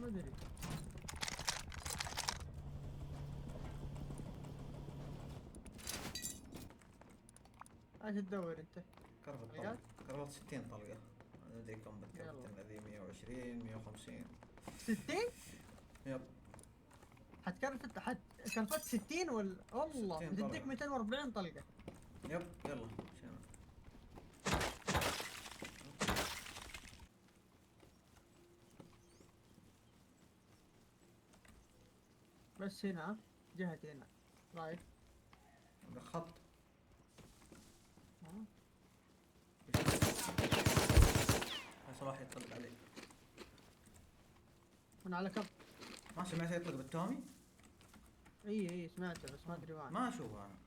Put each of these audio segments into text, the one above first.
ادري. ايش تدور انت؟ كرفت طلقة، طلقات؟ كرفت 60 طلقة. ما ادري كم بالضبط، يلا. ان ذي 120 150. 60؟ يب. كرفت 60 ولا والله 60 بتديك طلقة. 240 طلقة. يب يلا شنو. بس هنا جهتي هنا رايح. خط. ها؟ صلاح يطلق علي. من على كف. ما سمعت يطلق بالتومي؟ اي سمعته بس ما ادري وين. ما اشوفه انا.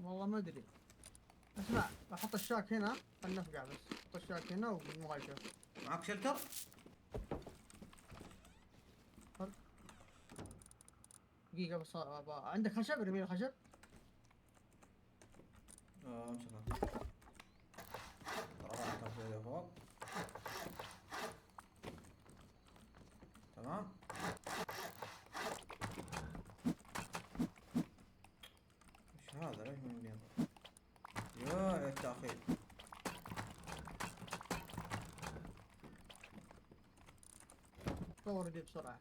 والله ما ادري. اسمع بحط الشاك هنا. خلنا نفقع بس. حط الشاك هنا ونبغى نشوف. معك شلتر؟ دقيقة بس عندك خشب؟ رمي الخشب. امسكها. رفعتها شوية فوق. تمام. ايش هذا؟ ليش من بيض؟ يا التأخير. صور دي بسرعة.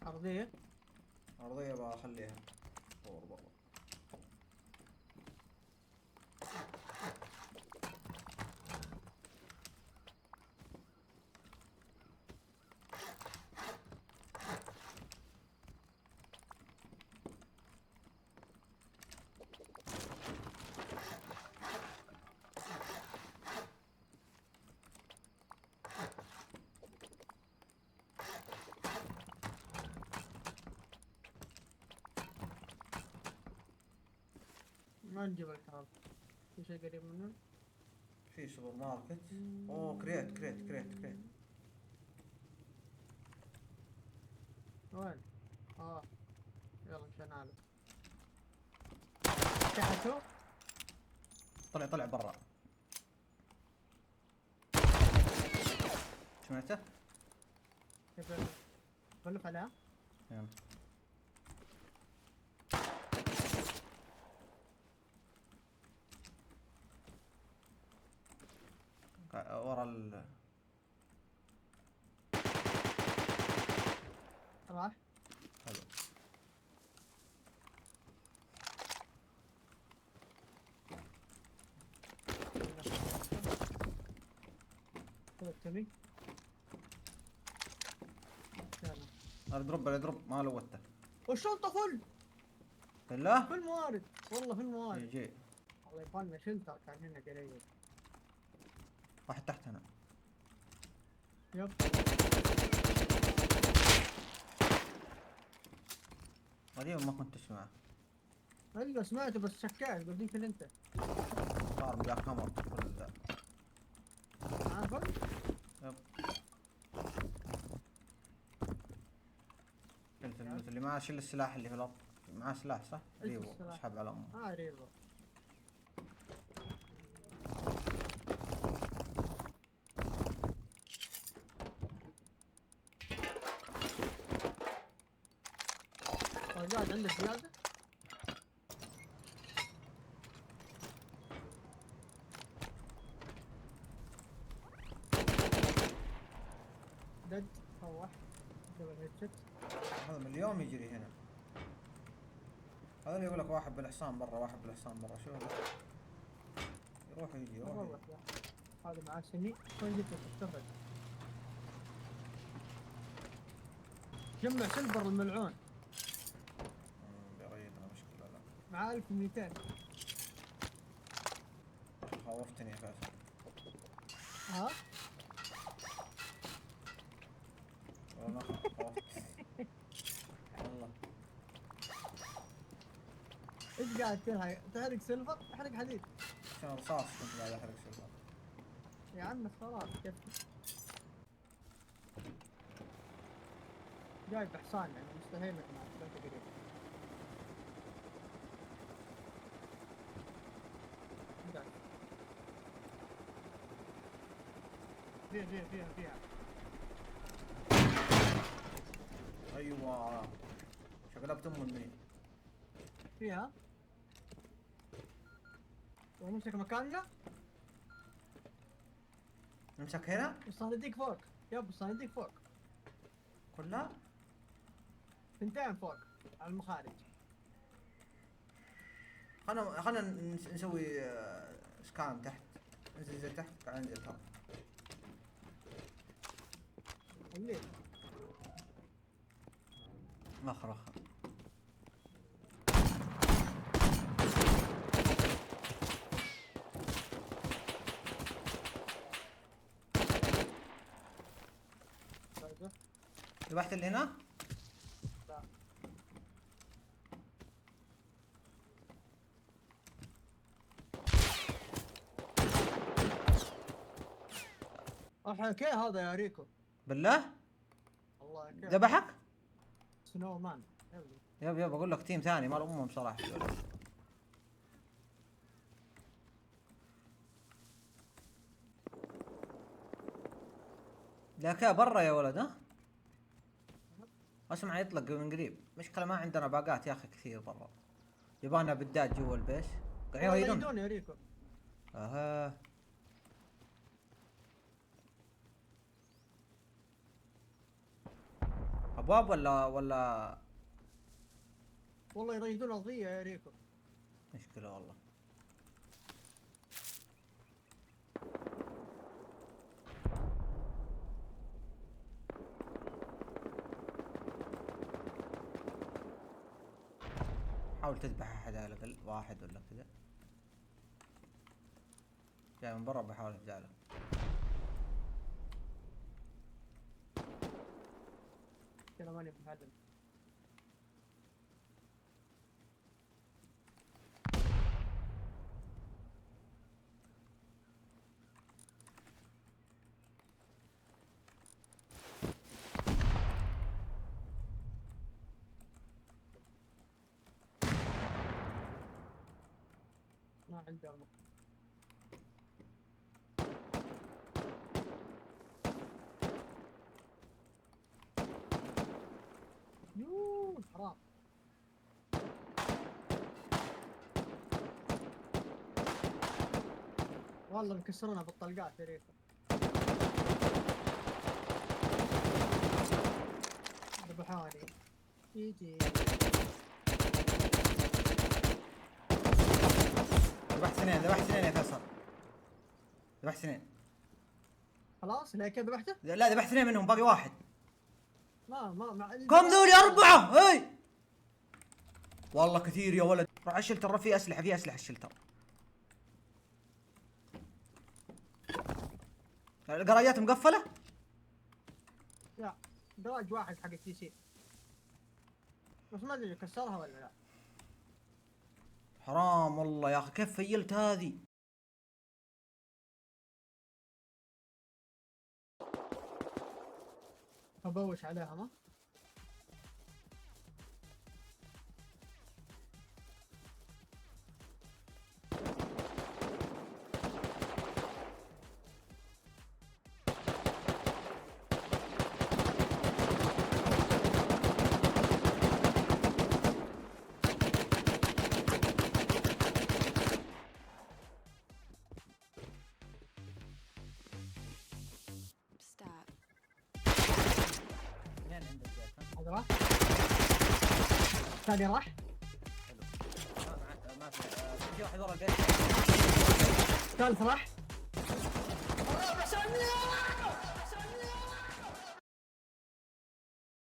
أرضية. أرضية بخليها فور برا. ما نجيب الكهرباء. في شيء قريب منه؟ في سوبر ماركت. اوه كريت. وين؟ اه يلا مشينا له. تحته؟ طلع برا. سمعته؟ كيف بلف عليها؟ يلا. ورا راح. حلو. ثبتني. يلا. الدروب ما لوته. والشنطة فل. بالله؟ في الموارد والله في الموارد. يجي. الله يبالنا شلتر كان هنا قريب. واحد تحت هنا. يب. غريب ما كنت تسمعه. ايوه سمعته بس شكاك قلت يمكن انت. صار بيا كمر كل ذا. عارفه؟ يب. شلت اللي معاه، شيل السلاح اللي في الارض. معاه سلاح صح؟ ايش ريبو السلاح؟ اسحب على امه. ريبو. قاعد عندك زيادة؟ دد. روح. جاب الهيدشت. هذا من اليوم يجري هنا. هذا اللي يقول لك واحد بالحصان برا، واحد بالحصان برا. شوف يروح يجي يروح والله يجي. هذا معاه سني. وين جبته تستفد؟ جمع سيلفر الملعون. بيغيرنا مشكلة. لا معاه 1200. خوفتني يا فيصل. ها؟ والله خوفت. والله. ايش قاعد تحرق سيلفر؟ احرق حديد. عشان رصاص كنت قاعد احرق سيلفر. يا عم خلاص كيف. جايب حصان يعني مستحيل انك ما تقريبا. فيها. ايوه شكلها بتم المين. فيها. ونمسك مكاننا. نمسك هنا الصناديق فوق. يب الصناديق فوق. كلها. ثنتين فوق على المخارج. خلنا نسوي سكان تحت. انزل تحت، تعال انزل ترى. الليل. مخرخ. طيب. ذبحت اللي هنا؟ لا. الحين كي هذا يا ريكو. بالله؟ الله كيف. ذبحك؟ سنو مان. يب اقول لك تيم ثاني مال امهم صراحه. ذاك برا يا ولد. ها اسمع يطلق من قريب. مشكله ما عندنا باقات يا اخي كثير برا. يبانا بدات جوا البيس قاعدين يريدون يا ريكو. اها ابواب ولا والله يريدون الضية يا ريكو. مشكله والله. حاول تذبح احد على الاقل، واحد ولا كذا. جاي من برا بحاول افزع له. كذا ماني بحلم. ما عندي أرمق. يوه حرام. والله مكسرونها بالطلقات يا ريكو. ذبحوني. يجي. ذبحت اثنين يا فيصل. ذبحت اثنين. خلاص لا كيف ذبحته؟ لا ذبحت اثنين منهم باقي واحد. ما كم ذولي 4؟ هي والله كثير يا ولد. روح على الشلتر، في اسلحه الشلتر. القرايات مقفله؟ لا دراج واحد حق التي سي. بس ما ادري كسرها ولا لا. حرام والله يا اخي كيف فيلت هذه. ابوش عليها ما. هذا راح. الثاني راح. حلو. ما في واحد ورا البيت. الثالث راح. الرابع ثانية.